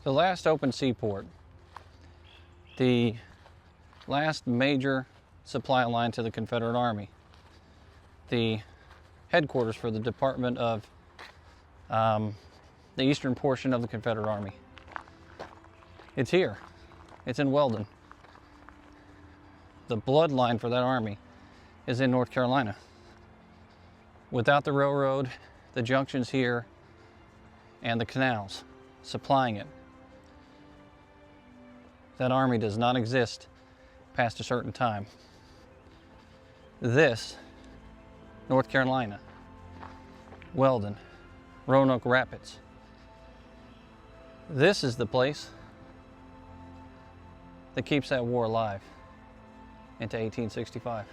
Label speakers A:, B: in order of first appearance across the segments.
A: The last open seaport, the last major supply line to the Confederate Army, the headquarters for the Department of the eastern portion of the Confederate Army. It's here. It's in Weldon. The bloodline for that army is in North Carolina. Without the railroad, the junctions here, and the canals supplying it, that army does not exist past a certain time. This, North Carolina, Weldon, Roanoke Rapids, this is the place that keeps that war alive into 1865.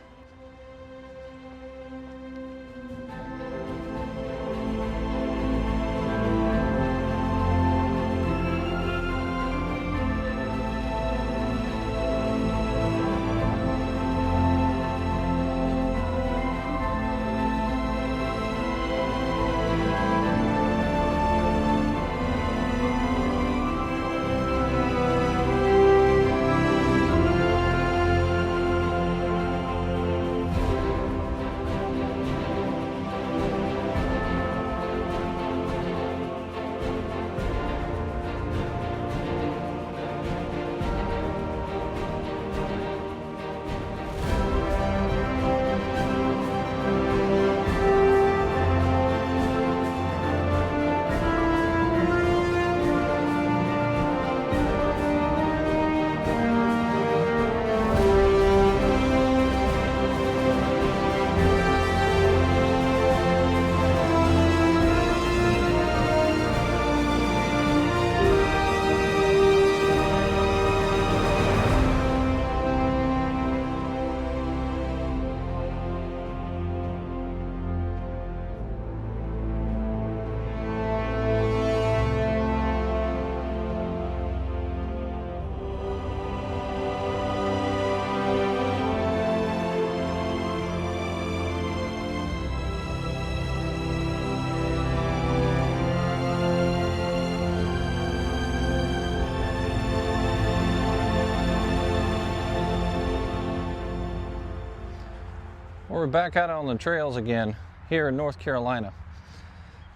A: We're back out on the trails again here in North Carolina,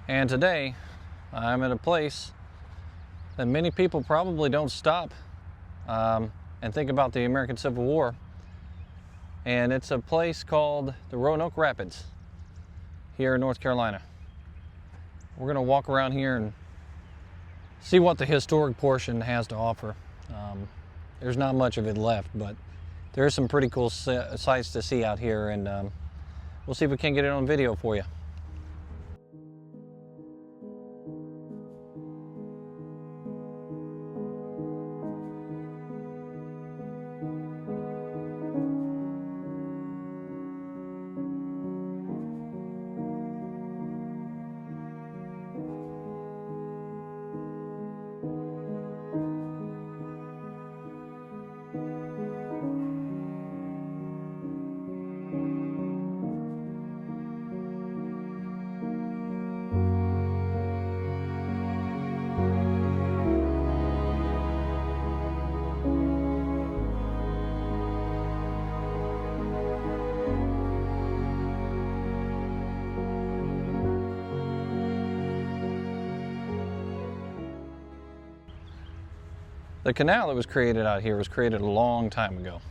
A: and today I'm at a place that many people probably don't stop and think about the American Civil War, and it's a place called the Roanoke Rapids here in North Carolina. We're going to walk around here and see what the historic portion has to offer. There's not much of it left, but there's some pretty cool sights to see out here, and we'll see if we can get it on video for you. The canal that was created out here was created a long time ago,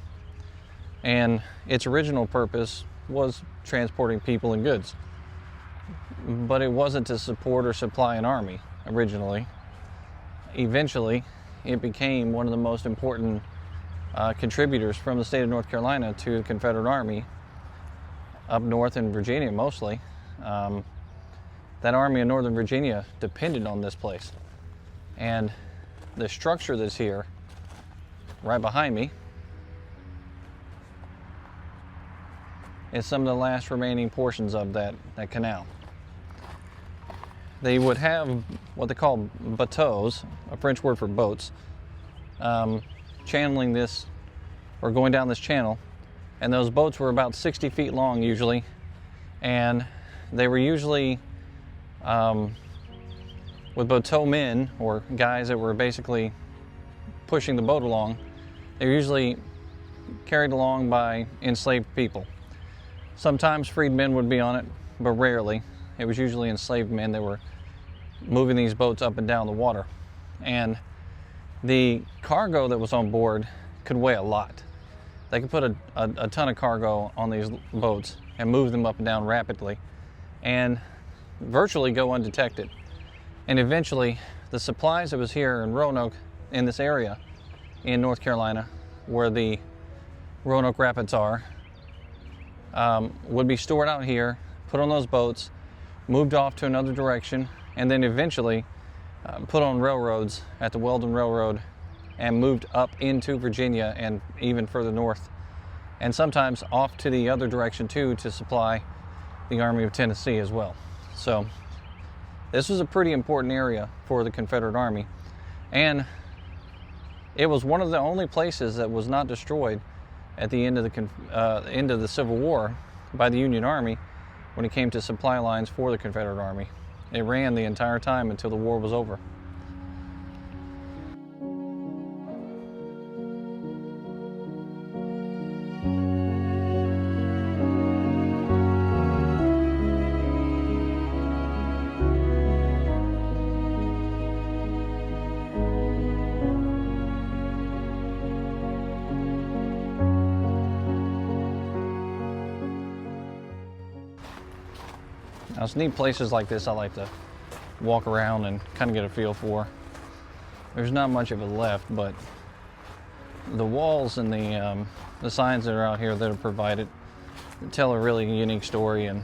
A: and its original purpose was transporting people and goods, but it wasn't to support or supply an army originally. Eventually, it became one of the most important contributors from the state of North Carolina to the Confederate Army up north in Virginia mostly. That army in Northern Virginia depended on this place, and the structure that's here right behind me is some of the last remaining portions of that canal. They would have what they call bateaux, a French word for boats, channeling this or going down this channel, and those boats were about 60 feet long usually, and they were usually with boat men, or guys that were basically pushing the boat along. They were usually carried along by enslaved people. Sometimes freed men would be on it, but rarely. It was usually enslaved men that were moving these boats up and down the water. And the cargo that was on board could weigh a lot. They could put a ton of cargo on these boats and move them up and down rapidly and virtually go undetected. And eventually, the supplies that was here in Roanoke, in this area in North Carolina, where the Roanoke Rapids are, would be stored out here, put on those boats, moved off to another direction, and then eventually put on railroads at the Weldon Railroad and moved up into Virginia and even further north, and sometimes off to the other direction too to supply the Army of Tennessee as well. So this was a pretty important area for the Confederate Army, and it was one of the only places that was not destroyed at the end of the Civil War by the Union Army when it came to supply lines for the Confederate Army. It ran the entire time until the war was over. Now, it's neat places like this I like to walk around and kind of get a feel for. There's not much of it left, but the walls and the signs that are out here that are provided tell a really unique story. And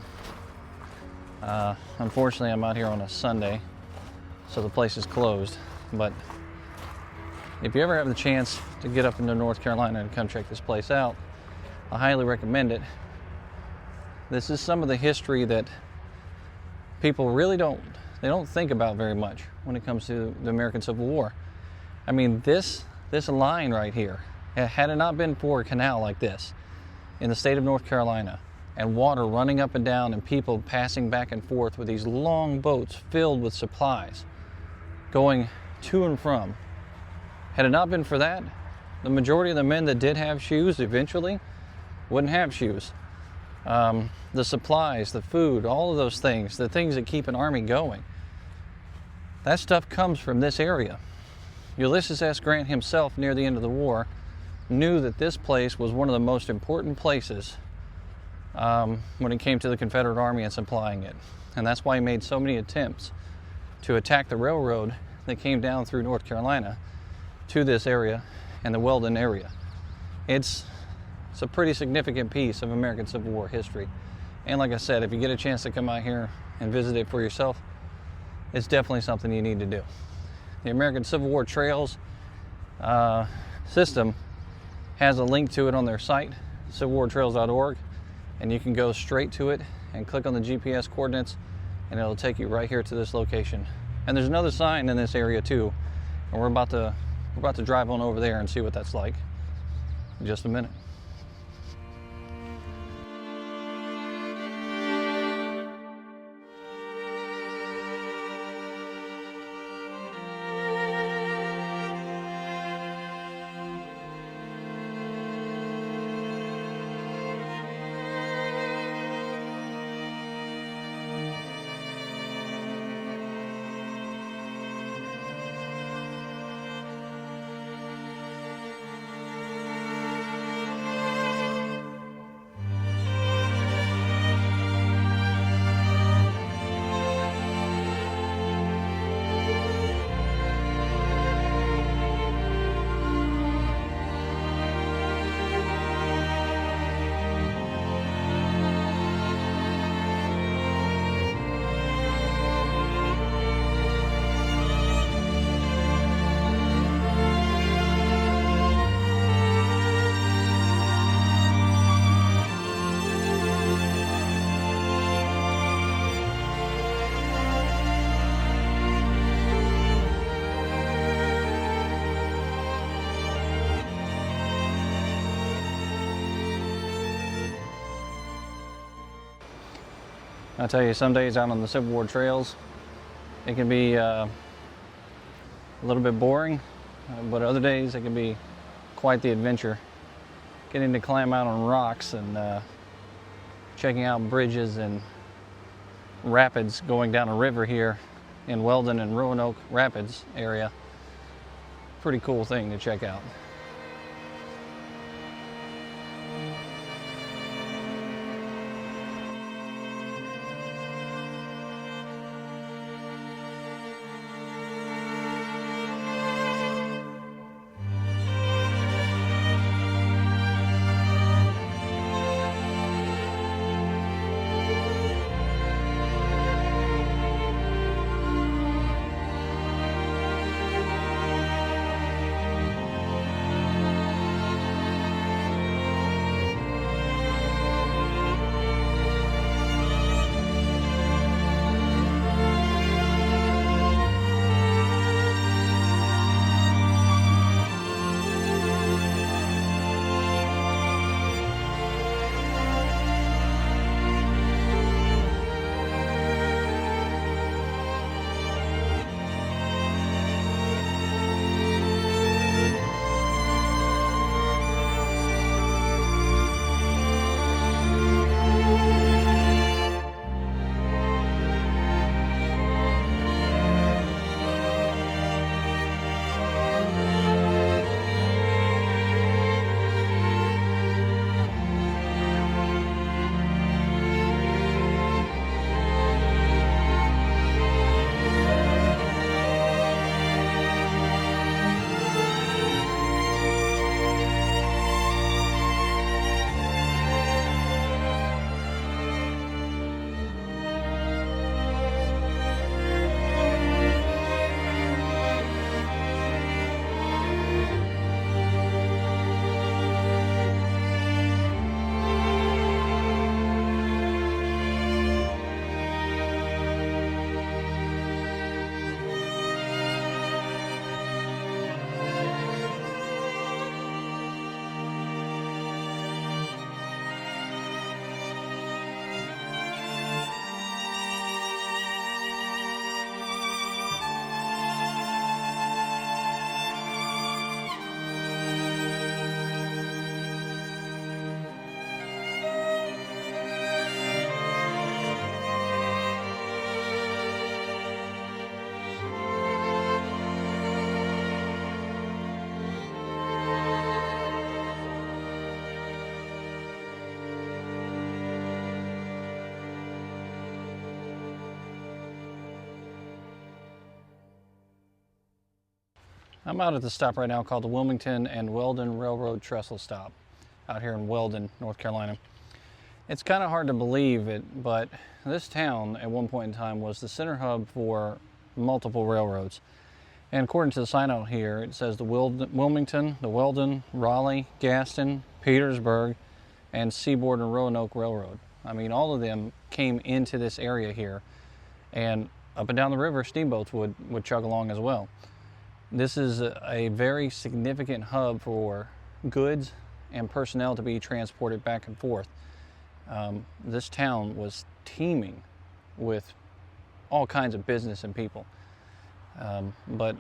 A: unfortunately, I'm out here on a Sunday, so the place is closed. But if you ever have the chance to get up into North Carolina and come check this place out, I highly recommend it. This is some of the history that people really don't think about very much when it comes to the American Civil War. I mean, this line right here, had it not been for a canal like this in the state of North Carolina, and water running up and down and people passing back and forth with these long boats filled with supplies going to and from, had it not been for that, the majority of the men that did have shoes eventually wouldn't have shoes. The supplies, the food, all of those things, the things that keep an army going, that stuff comes from this area. Ulysses S. Grant himself, near the end of the war, knew that this place was one of the most important places when it came to the Confederate Army and supplying it. And that's why he made so many attempts to attack the railroad that came down through North Carolina to this area and the Weldon area. It's a pretty significant piece of American Civil War history. And like I said, if you get a chance to come out here and visit it for yourself, it's definitely something you need to do. The American Civil War Trails system has a link to it on their site, civilwartrails.org, and you can go straight to it and click on the GPS coordinates, and it'll take you right here to this location. And there's another sign in this area too, and we're about to drive on over there and see what that's like in just a minute. I tell you, some days out on the Civil War trails, It can be a little bit boring, but other days it can be quite the adventure. Getting to climb out on rocks and checking out bridges and rapids going down a river here in Weldon and Roanoke Rapids area. Pretty cool thing to check out. I'm out at the stop right now called the Wilmington and Weldon Railroad Trestle Stop out here in Weldon, North Carolina. It's kind of hard to believe it, but this town at one point in time was the center hub for multiple railroads. And according to the sign out here, it says the Wilmington, the Weldon, Raleigh, Gaston, Petersburg, and Seaboard and Roanoke Railroad. I mean, all of them came into this area here, and up and down the river, steamboats would chug along as well. This is a very significant hub for goods and personnel to be transported back and forth. This town was teeming with all kinds of business and people. But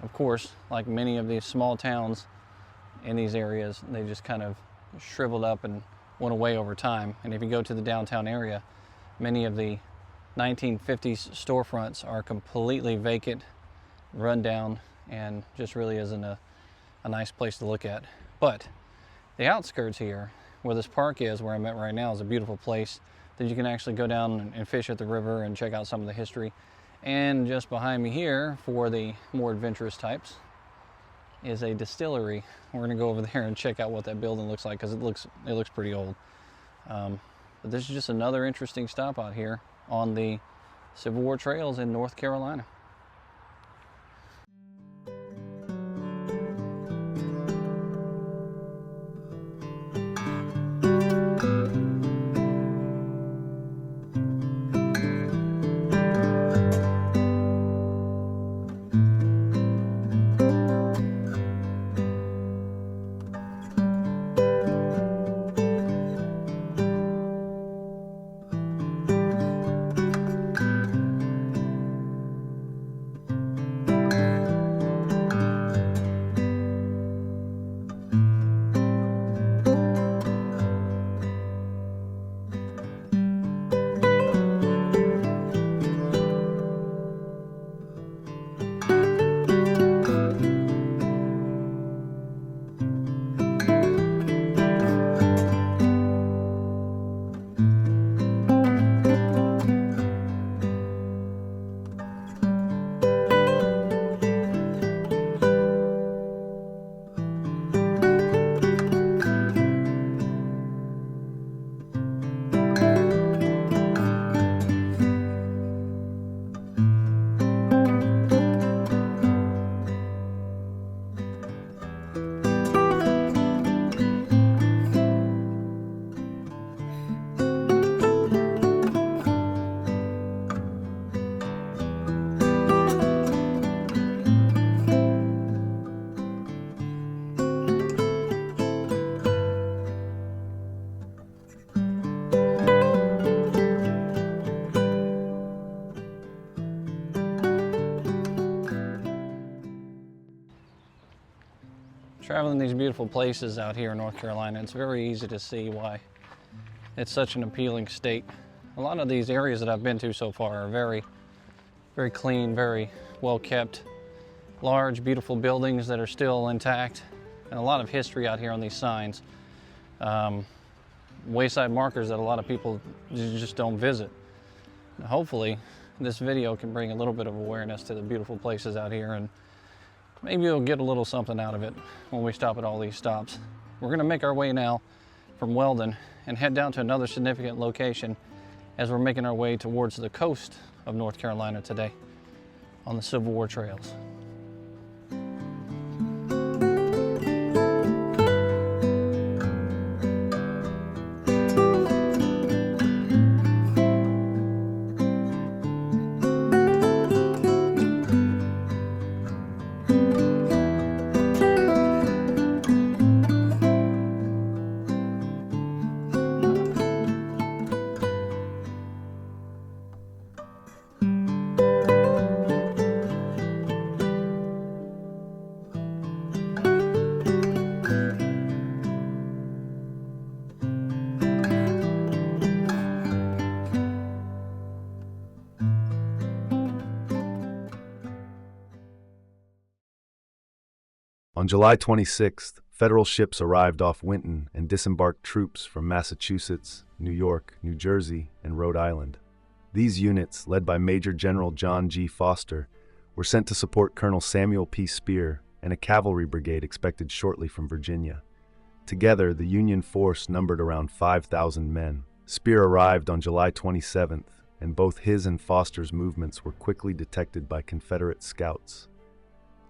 A: of course, like many of these small towns in these areas, they just kind of shriveled up and went away over time. And if you go to the downtown area, many of the 1950s storefronts are completely vacant, run down, and just really isn't a nice place to look at. But the outskirts here, where this park is, where I'm at right now, is a beautiful place that you can actually go down and fish at the river and check out some of the history. And just behind me here, for the more adventurous types, is a distillery. We're gonna go over there and check out what that building looks like, because it looks pretty old. But this is just another interesting stop out here on the Civil War trails in North Carolina. Traveling these beautiful places out here in North Carolina, it's very easy to see why it's such an appealing state. A lot of these areas that I've been to so far are very, very clean, very well kept. Large, beautiful buildings that are still intact, and a lot of history out here on these signs. Wayside markers that a lot of people just don't visit. Hopefully, this video can bring a little bit of awareness to the beautiful places out here, and maybe you'll get a little something out of it when we stop at all these stops. We're going to make our way now from Weldon and head down to another significant location as we're making our way towards the coast of North Carolina today on the Civil War trails.
B: On July 26th, federal ships arrived off Winton and disembarked troops from Massachusetts, New York, New Jersey, and Rhode Island. These units, led by Major General John G. Foster, were sent to support Colonel Samuel P. Spear and a cavalry brigade expected shortly from Virginia. Together, the Union force numbered around 5,000 men. Spear arrived on July 27th, and both his and Foster's movements were quickly detected by Confederate scouts.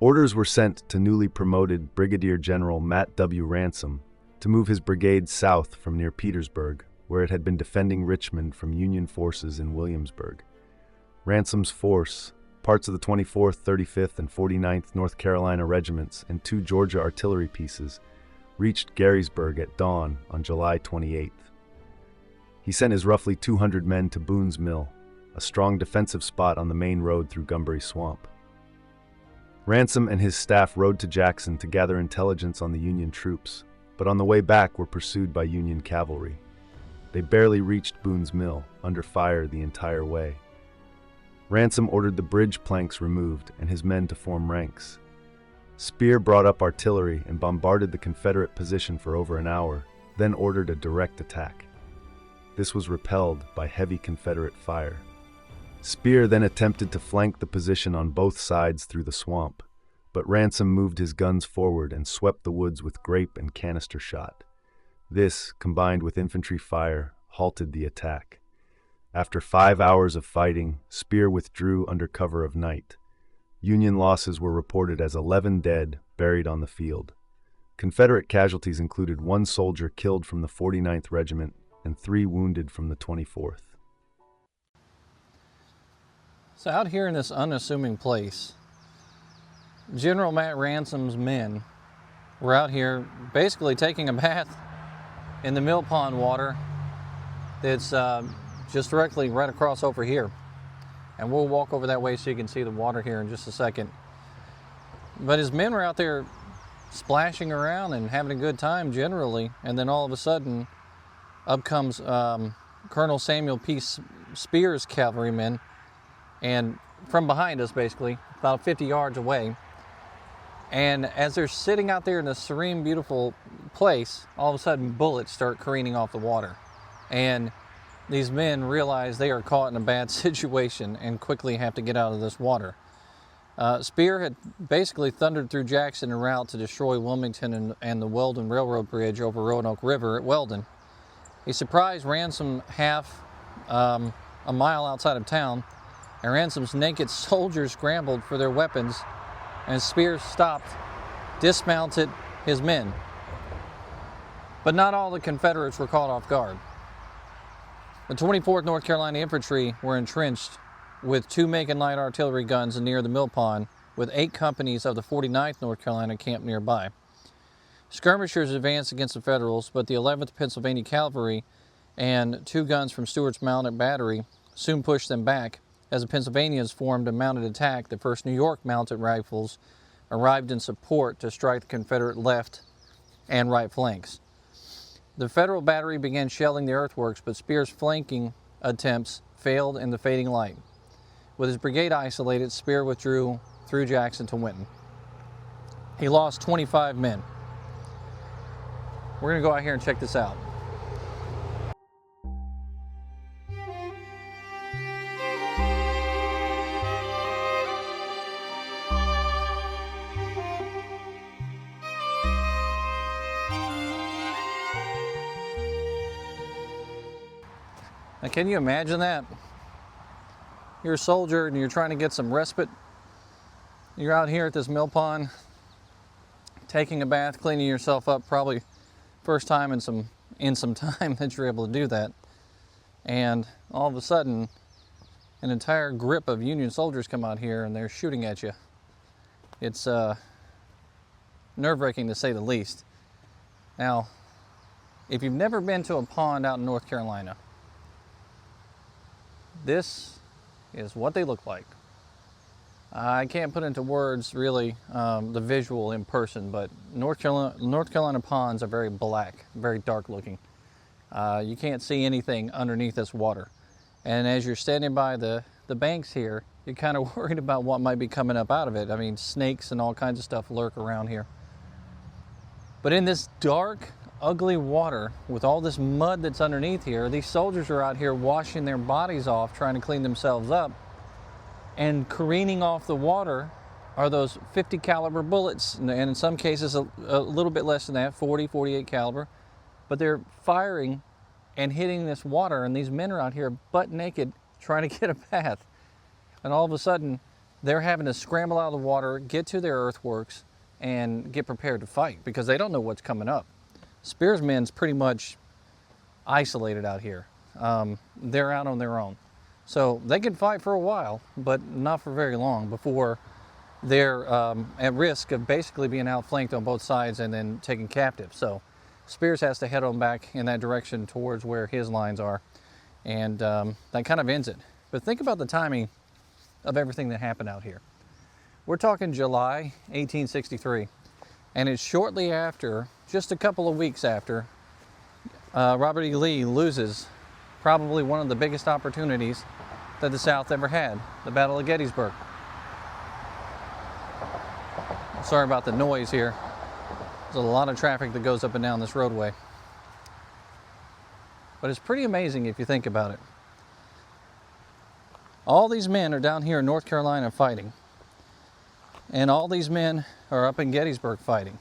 B: Orders were sent to newly promoted Brigadier General Matt W. Ransom to move his brigade south from near Petersburg, where it had been defending Richmond from Union forces in Williamsburg. Ransom's force, parts of the 24th, 35th, and 49th North Carolina regiments, and 2 Georgia artillery pieces, reached Gettysburg at dawn on July 28th. He sent his roughly 200 men to Boone's Mill, a strong defensive spot on the main road through Gumbury Swamp. Ransom and his staff rode to Jackson to gather intelligence on the Union troops, but on the way back were pursued by Union cavalry. They barely reached Boone's Mill, under fire the entire way. Ransom ordered the bridge planks removed and his men to form ranks. Spear brought up artillery and bombarded the Confederate position for over an hour, then ordered a direct attack. This was repelled by heavy Confederate fire. Spear then attempted to flank the position on both sides through the swamp, but Ransom moved his guns forward and swept the woods with grape and canister shot. This, combined with infantry fire, halted the attack. After 5 hours of fighting, Spear withdrew under cover of night. Union losses were reported as 11 dead buried on the field. Confederate casualties included 1 soldier killed from the 49th Regiment and 3 wounded from the 24th.
A: So out here in this unassuming place, General Matt Ransom's men were out here basically taking a bath in the mill pond water that's just directly right across over here. And we'll walk over that way so you can see the water here in just a second. But his men were out there splashing around and having a good time generally, and then all of a sudden up comes Colonel Samuel P. Spear's cavalrymen, and from behind us basically, about 50 yards away. And as they're sitting out there in this serene, beautiful place, all of a sudden bullets start careening off the water. And these men realize they are caught in a bad situation and quickly have to get out of this water. Spear had basically thundered through Jackson en route to destroy Wilmington and the Weldon Railroad Bridge over Roanoke River at Weldon. He surprised Ransom half a mile outside of town, and Ransom's naked soldiers scrambled for their weapons, and Spear stopped, dismounted his men. But not all the Confederates were caught off guard. The 24th North Carolina Infantry were entrenched with 2 Macon light artillery guns near the mill pond, with 8 companies of the 49th North Carolina camped nearby. Skirmishers advanced against the Federals, but the 11th Pennsylvania Cavalry and 2 guns from Stewart's Mounted Battery soon pushed them back, as the Pennsylvanians formed a mounted attack. The 1st New York Mounted Rifles arrived in support to strike the Confederate left and right flanks. The Federal battery began shelling the earthworks, but Spear's flanking attempts failed in the fading light. With his brigade isolated, Spear withdrew through Jackson to Winton. He lost 25 men. We're going to go out here and check this out. Now, can you imagine that? You're a soldier and you're trying to get some respite. You're out here at this mill pond, taking a bath, cleaning yourself up, probably first time in some time that you're able to do that. And all of a sudden, an entire grip of Union soldiers come out here and they're shooting at you. It's nerve-wracking to say the least. Now, if you've never been to a pond out in North Carolina, this is what they look like. I can't put into words really the visual in person, but North Carolina ponds are very black, very dark looking. You can't see anything underneath this water. And as you're standing by the banks here, you're kind of worried about what might be coming up out of it. I mean, snakes and all kinds of stuff lurk around here. But in this dark, ugly water with all this mud that's underneath here, these soldiers are out here washing their bodies off, trying to clean themselves up, and careening off the water are those 50 caliber bullets, and in some cases a little bit less than that, 40, 48 caliber, but they're firing and hitting this water, and these men are out here butt naked trying to get a bath, and all of a sudden they're having to scramble out of the water, get to their earthworks, and get prepared to fight because they don't know what's coming up. Spear's men's pretty much isolated out here. They're out on their own. So they can fight for a while, but not for very long before they're at risk of basically being outflanked on both sides and then taken captive. So Spears has to head on back in that direction towards where his lines are. And that kind of ends it. But think about the timing of everything that happened out here. We're talking July 1863. And it's shortly after, just a couple of weeks after, Robert E. Lee loses probably one of the biggest opportunities that the South ever had, the Battle of Gettysburg. Sorry about the noise here. There's a lot of traffic that goes up and down this roadway. But it's pretty amazing if you think about it. All these men are down here in North Carolina fighting. And all these men are up in Gettysburg fighting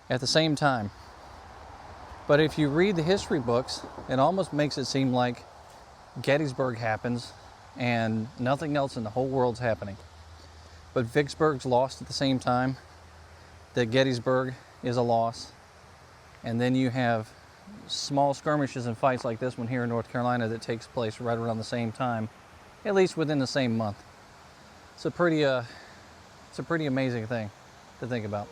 A: at the same time. But if you read the history books, it almost makes it seem like Gettysburg happens and nothing else in the whole world's happening. But Vicksburg's lost at the same time, that Gettysburg is a loss. And then you have small skirmishes and fights like this one here in North Carolina that takes place right around the same time, at least within the same month. It's a pretty amazing thing to think about.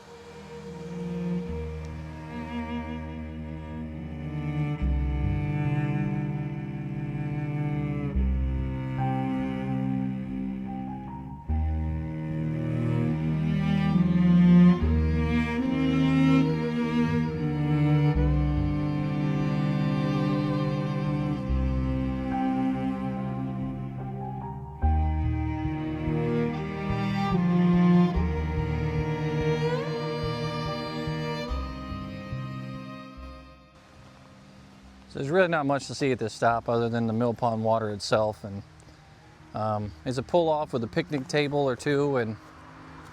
A: So there's really not much to see at this stop other than the mill pond water itself, and it's a pull-off with a picnic table or two, and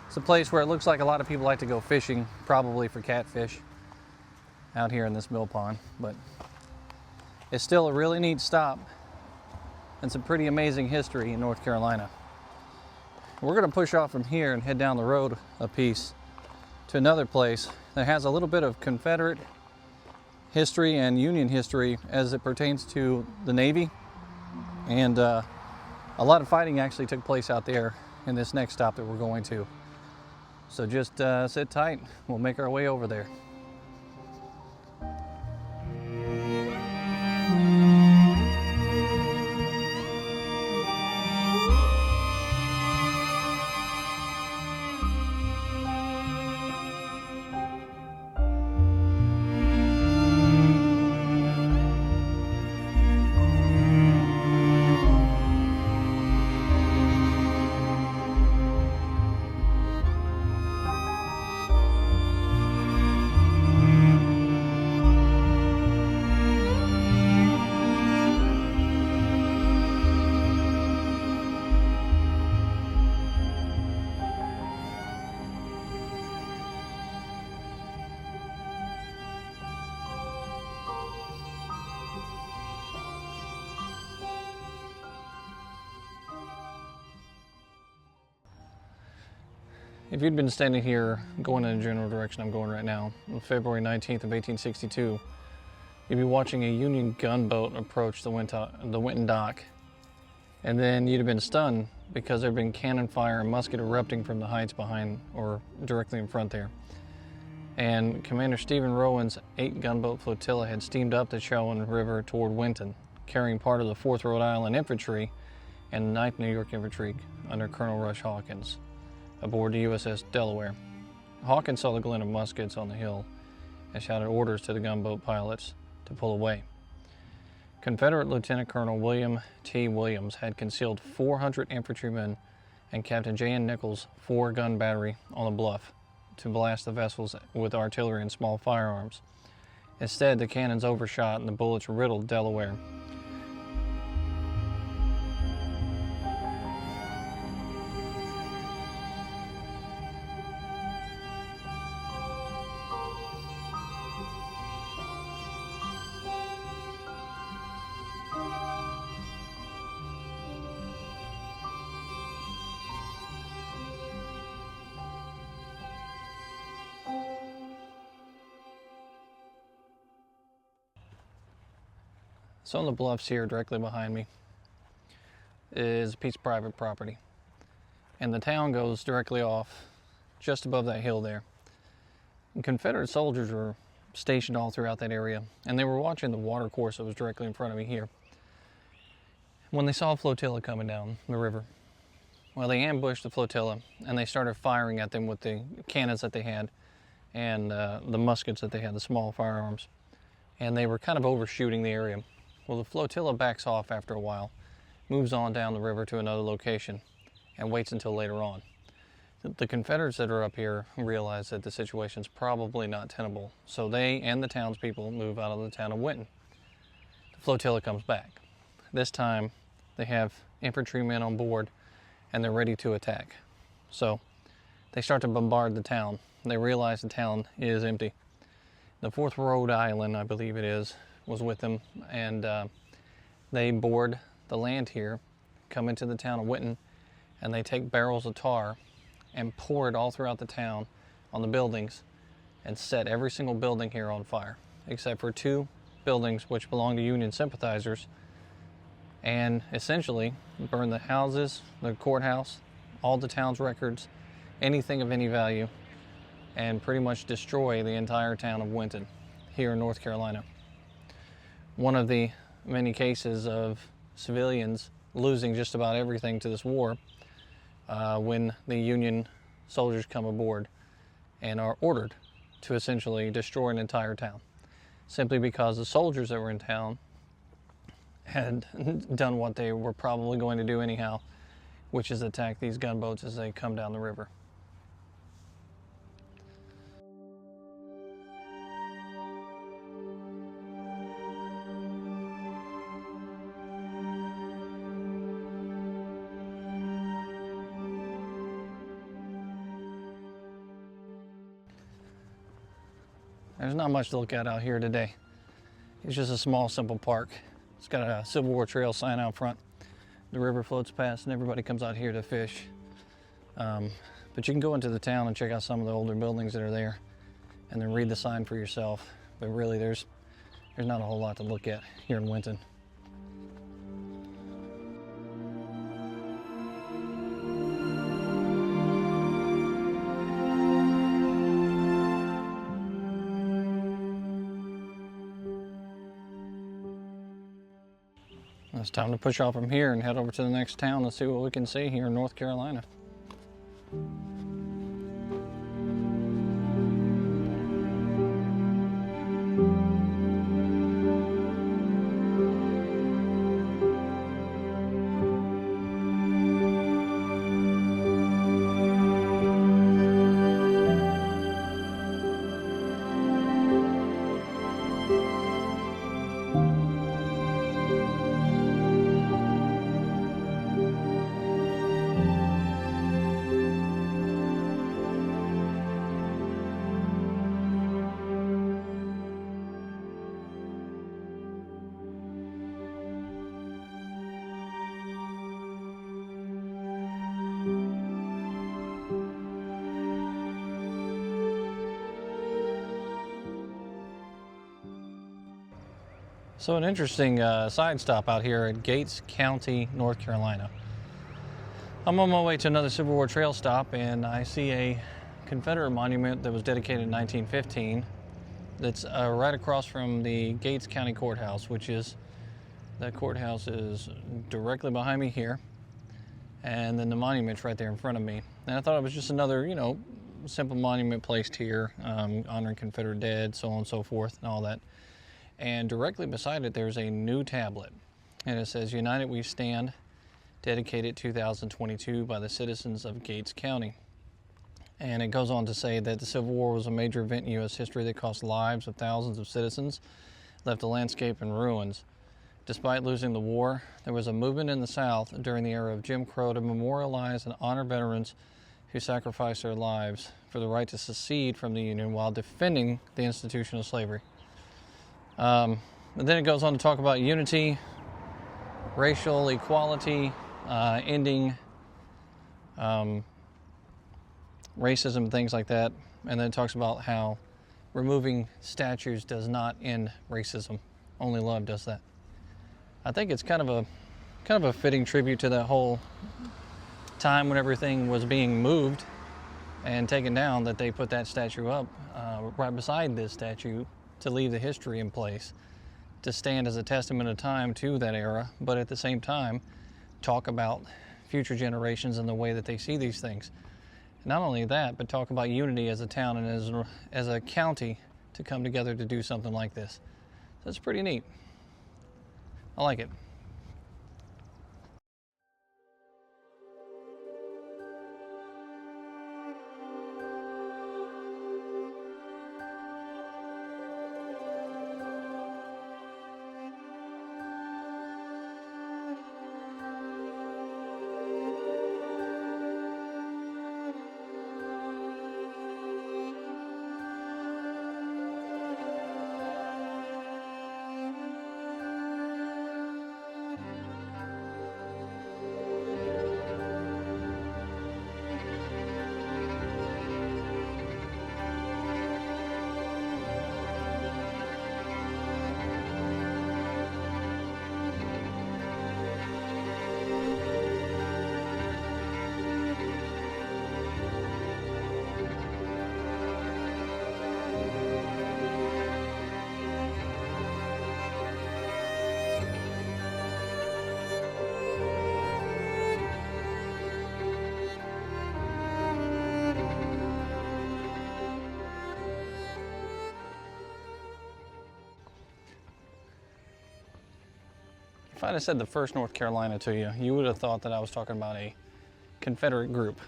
A: it's a place where it looks like a lot of people like to go fishing, probably for catfish out here in this mill pond. But it's still a really neat stop and some pretty amazing history in North Carolina. We're going to push off from here and head down the road a piece to another place that has a little bit of Confederate history and Union history as it pertains to the Navy, and a lot of fighting actually took place out there in this next stop that we're going to. So just sit tight, we'll make our way over there. if you'd been standing here going in the general direction I'm going right now, on February 19th of 1862, you'd be watching a Union gunboat approach the Winton dock. And then you'd have been stunned because there'd been cannon fire and musket erupting from the heights behind or directly in front there. And Commander Stephen Rowan's 8-gunboat flotilla had steamed up the Chowan River toward Winton, carrying part of the 4th Rhode Island Infantry and 9th New York Infantry under Colonel Rush Hawkins aboard the USS Delaware. Hawkins saw the glint of muskets on the hill and shouted orders to the gunboat pilots to pull away. Confederate Lieutenant Colonel William T. Williams had concealed 400 infantrymen and Captain J.N. Nichols' 4-gun battery on the bluff to blast the vessels with artillery and small firearms. Instead, the cannons overshot and the bullets riddled Delaware. So on the bluffs here directly behind me is a piece of private property. And the town goes directly off just above that hill there. And Confederate soldiers were stationed all throughout that area, and they were watching the water course that was directly in front of me here. When they saw a flotilla coming down the river, well, they ambushed the flotilla and they started firing at them with the cannons that they had and the muskets that they had, the small firearms. And they were kind of overshooting the area. Well, the flotilla backs off after a while, moves on down the river to another location, and waits until later on. The Confederates that are up here realize that the situation's probably not tenable, so they and the townspeople move out of the town of Winton. The flotilla comes back. This time, they have infantrymen on board, and they're ready to attack. So, they start to bombard the town. They realize the town is empty. The 4th Rhode Island, I believe it is, was with them, and they board the land here, come into the town of Winton, and they take barrels of tar and pour it all throughout the town on the buildings and set every single building here on fire, except for 2 buildings which belong to Union sympathizers, and essentially burn the houses, the courthouse, all the town's records, anything of any value, and pretty much destroy the entire town of Winton here in North Carolina. One of the many cases of civilians losing just about everything to this war when the Union soldiers come aboard and are ordered to essentially destroy an entire town, simply because the soldiers that were in town had done what they were probably going to do anyhow, which is attack these gunboats as they come down the river. There's not much to look at out here today. It's just a small, simple park. It's got a Civil War trail sign out front. The river floats past and everybody comes out here to fish. But you can go into the town and check out some of the older buildings that are there and then read the sign for yourself. But really, there's not a whole lot to look at here in Winton. It's time to push off from here and head over to the next town and see what we can see here in North Carolina. So an interesting side stop out here at Gates County, North Carolina. I'm on my way to another Civil War trail stop, and I see a Confederate monument that was dedicated in 1915 that's right across from the Gates County Courthouse, that courthouse is directly behind me here, and then the monument's right there in front of me. And I thought it was just another, simple monument placed here, honoring Confederate dead, so on and so forth, and all that. And directly beside it, there's a new tablet, and it says, "United We Stand, dedicated 2022 by the citizens of Gates County." And it goes on to say that the Civil War was a major event in U.S. history that cost lives of thousands of citizens, left the landscape in ruins. Despite losing the war, there was a movement in the South during the era of Jim Crow to memorialize and honor veterans who sacrificed their lives for the right to secede from the Union while defending the institution of slavery. And then it goes on to talk about unity, racial equality, ending racism, things like that. And then it talks about how removing statues does not end racism. Only love does that. I think it's kind of a fitting tribute to that whole time when everything was being moved and taken down, that they put that statue up right beside this statue to leave the history in place, to stand as a testament of time to that era, but at the same time talk about future generations and the way that they see these things. Not only that, but talk about unity as a town and as a county to come together to do something like this. So it's pretty neat. I like it. If I'd have said the 1st North Carolina to you, you would have thought that I was talking about a Confederate group.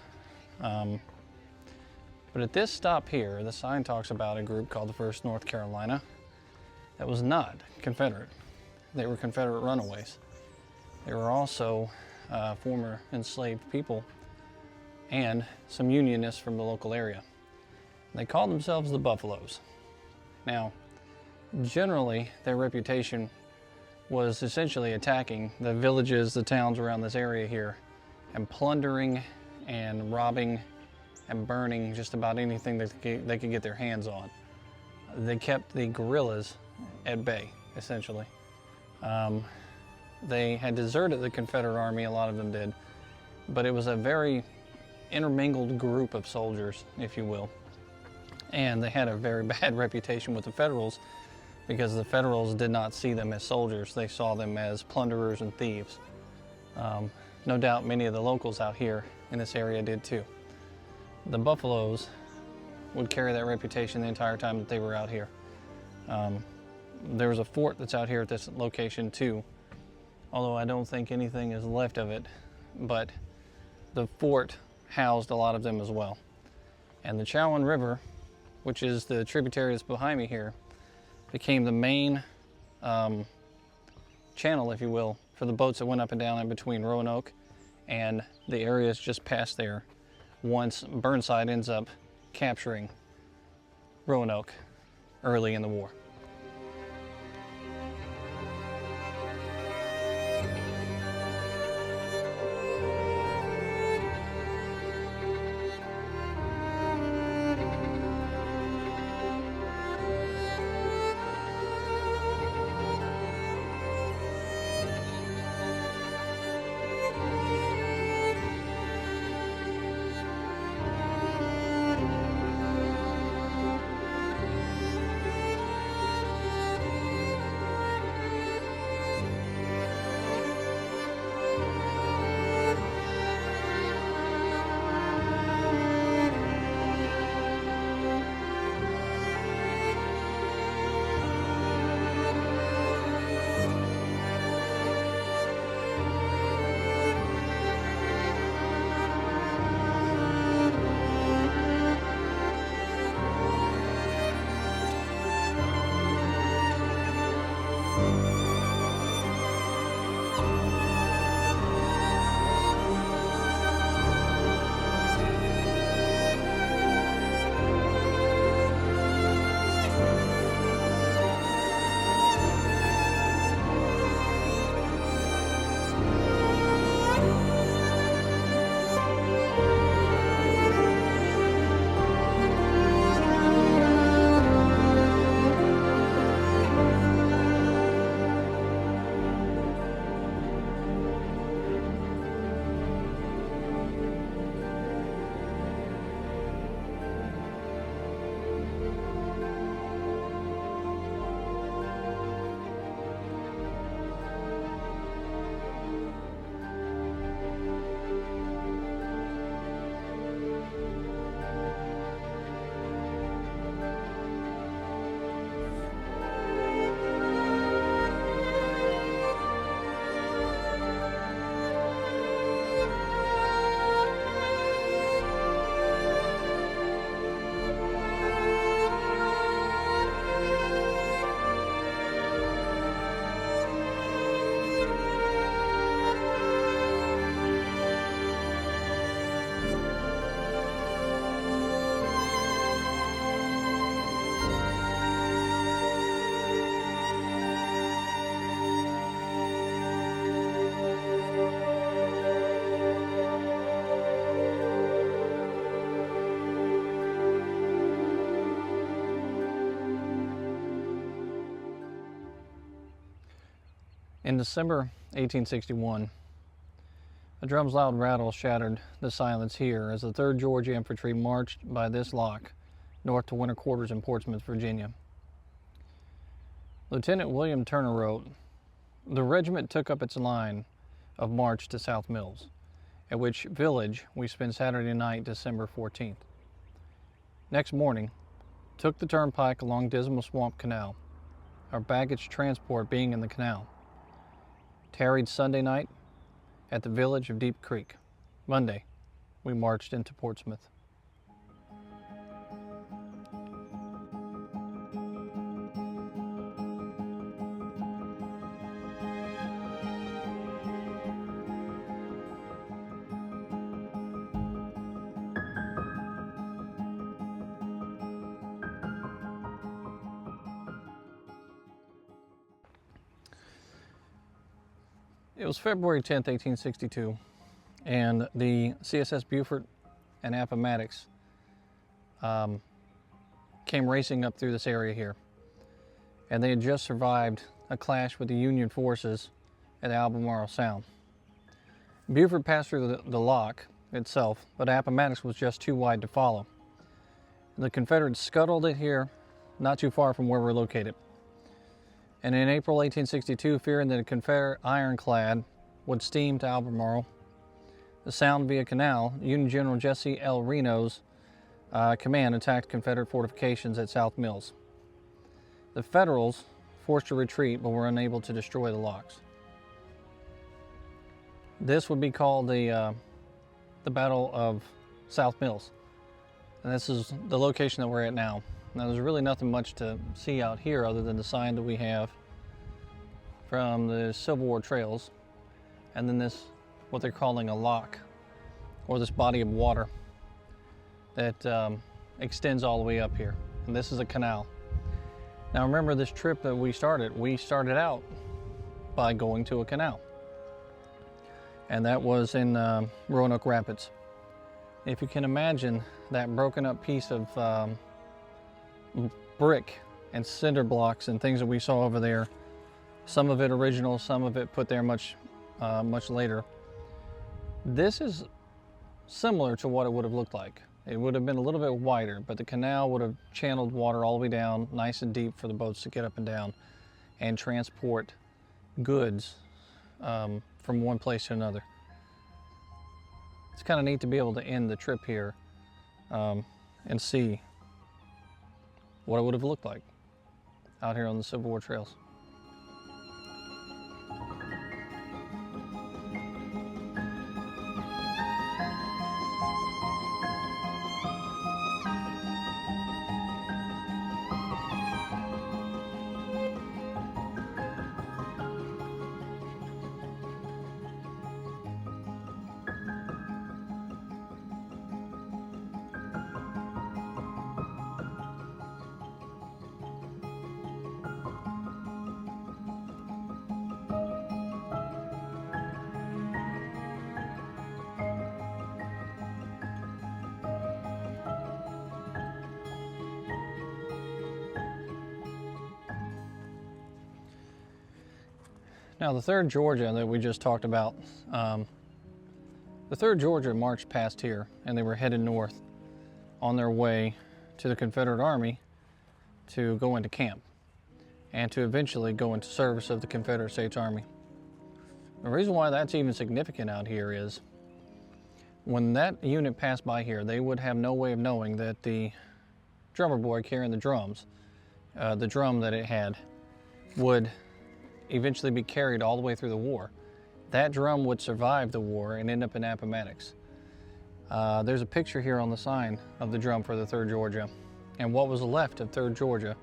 A: But at this stop here, the sign talks about a group called the 1st North Carolina that was not Confederate. They were Confederate runaways. They were also former enslaved people and some Unionists from the local area. They called themselves the Buffaloes. Now, generally, their reputation was essentially attacking the villages, the towns around this area here, and plundering and robbing and burning just about anything that they could get their hands on. They kept the guerrillas at bay, essentially. They had deserted the Confederate Army, a lot of them did, but it was a very intermingled group of soldiers, if you will. And they had a very bad reputation with the Federals, because the Federals did not see them as soldiers. They saw them as plunderers and thieves. No doubt many of the locals out here in this area did too. The Buffaloes would carry that reputation the entire time that they were out here. There was a fort that's out here at this location too, although I don't think anything is left of it, but the fort housed a lot of them as well. And the Chowan River, which is the tributary that's behind me here, became the main channel, if you will, for the boats that went up and down in between Roanoke and the areas just past there once Burnside ends up capturing Roanoke early in the war. In December 1861, a drum's loud rattle shattered the silence here as the 3rd Georgia Infantry marched by this lock north to winter quarters in Portsmouth, Virginia. Lieutenant William Turner wrote, "The regiment took up its line of march to South Mills, at which village we spent Saturday night, December 14th. Next morning, took the turnpike along Dismal Swamp Canal, our baggage transport being in the canal. Tarried Sunday night at the village of Deep Creek. Monday, we marched into Portsmouth." It was February 10th, 1862, and the CSS Beaufort and Appomattox came racing up through this area here. And they had just survived a clash with the Union forces at Albemarle Sound. Beaufort passed through the lock itself, but Appomattox was just too wide to follow. The Confederates scuttled it here, not too far from where we're located. And in April 1862, fearing that a Confederate ironclad would steam to Albemarle, the Sound via canal, Union General Jesse L. Reno's command attacked Confederate fortifications at South Mills. The Federals forced to retreat but were unable to destroy the locks. This would be called the Battle of South Mills. And this is the location that we're at now. Now, there's really nothing much to see out here other than the sign that we have from the Civil War trails, and then this, what they're calling a lock, or this body of water that extends all the way up here. And this is a canal. Now, remember this trip that we started out by going to a canal. And that was in Roanoke Rapids. If you can imagine that broken up piece of brick and cinder blocks and things that we saw over there, some of it original, some of it put there much later. This is similar to what it would have looked like. It would have been a little bit wider, but the canal would have channeled water all the way down, nice and deep for the boats to get up and down and transport goods from one place to another. It's kind of neat to be able to end the trip here and see what it would have looked like out here on the Civil War trails. Now, the 3rd Georgia that we just talked about, the 3rd Georgia marched past here and they were headed north on their way to the Confederate Army to go into camp and to eventually go into service of the Confederate States Army. The reason why that's even significant out here is when that unit passed by here, they would have no way of knowing that the drummer boy carrying the drums, the drum that it had, would eventually be carried all the way through the war. That drum would survive the war and end up in Appomattox. There's a picture here on the sign of the drum for the 3rd Georgia, and what was left of 3rd Georgia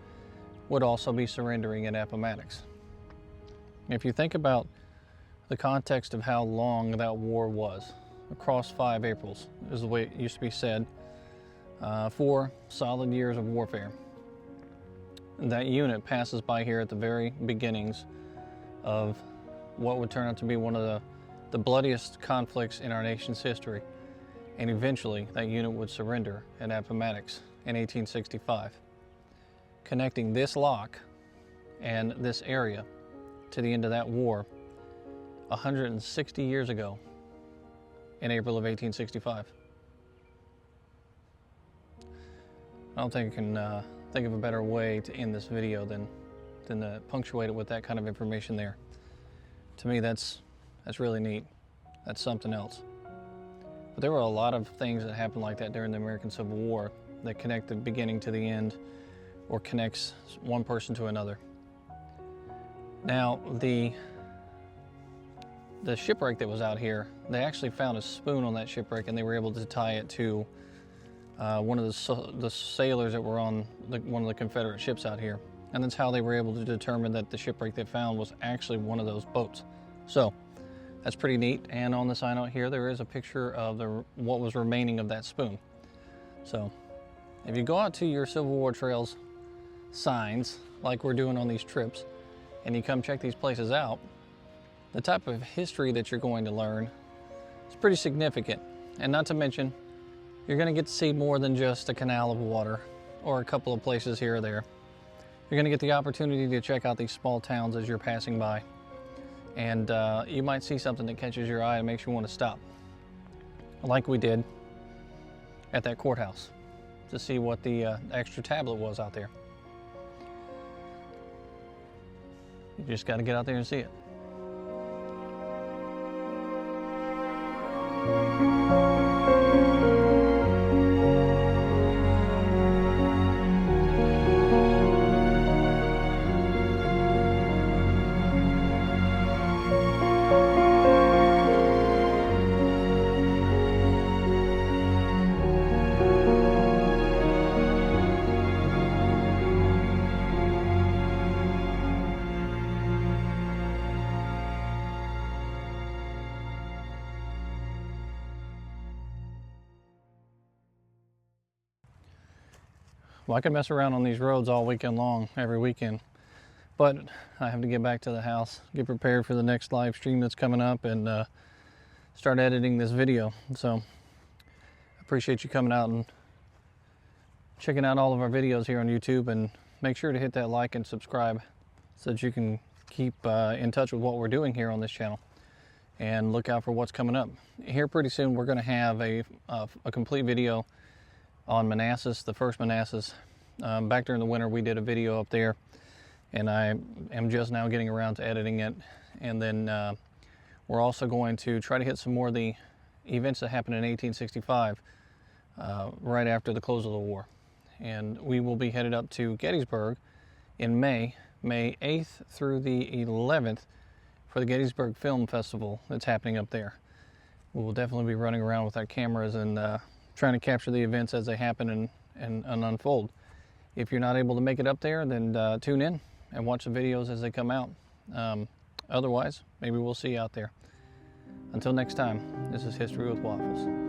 A: would also be surrendering at Appomattox. If you think about the context of how long that war was, across 5 Aprils is the way it used to be said, 4 solid years of warfare. That unit passes by here at the very beginnings of what would turn out to be one of the bloodiest conflicts in our nation's history. And eventually that unit would surrender at Appomattox in 1865, connecting this lock and this area to the end of that war 160 years ago in April of 1865. I don't think I can think of a better way to end this video than to punctuate it with that kind of information there. To me, that's really neat. That's something else. But there were a lot of things that happened like that during the American Civil War that connect the beginning to the end, or connects one person to another. Now, the shipwreck that was out here, they actually found a spoon on that shipwreck, and they were able to tie it to one of the sailors that were on one of the Confederate ships out here. And that's how they were able to determine that the shipwreck they found was actually one of those boats. So that's pretty neat. And on the sign out here, there is a picture of what was remaining of that spoon. So if you go out to your Civil War trails signs, like we're doing on these trips, and you come check these places out, the type of history that you're going to learn is pretty significant. And not to mention, you're going to get to see more than just a canal of water or a couple of places here or there. You're going to get the opportunity to check out these small towns as you're passing by. And you might see something that catches your eye and makes you want to stop. Like we did at that courthouse to see what the extra tablet was out there. You just got to get out there and see it. Well, I could mess around on these roads all weekend long, every weekend, but I have to get back to the house, get prepared for the next live stream that's coming up, and start editing this video. So I appreciate you coming out and checking out all of our videos here on YouTube, and make sure to hit that like and subscribe so that you can keep in touch with what we're doing here on this channel, and look out for what's coming up. Here pretty soon we're going to have a complete video on Manassas, the first Manassas. Back during the winter we did a video up there, and I am just now getting around to editing it. And then we're also going to try to hit some more of the events that happened in 1865 right after the close of the war. And we will be headed up to Gettysburg in May 8th through the 11th for the Gettysburg Film Festival that's happening up there. We will definitely be running around with our cameras and trying to capture the events as they happen and unfold. If you're not able to make it up there, then tune in and watch the videos as they come out. Otherwise, maybe we'll see you out there. Until next time, this is History with Waffles.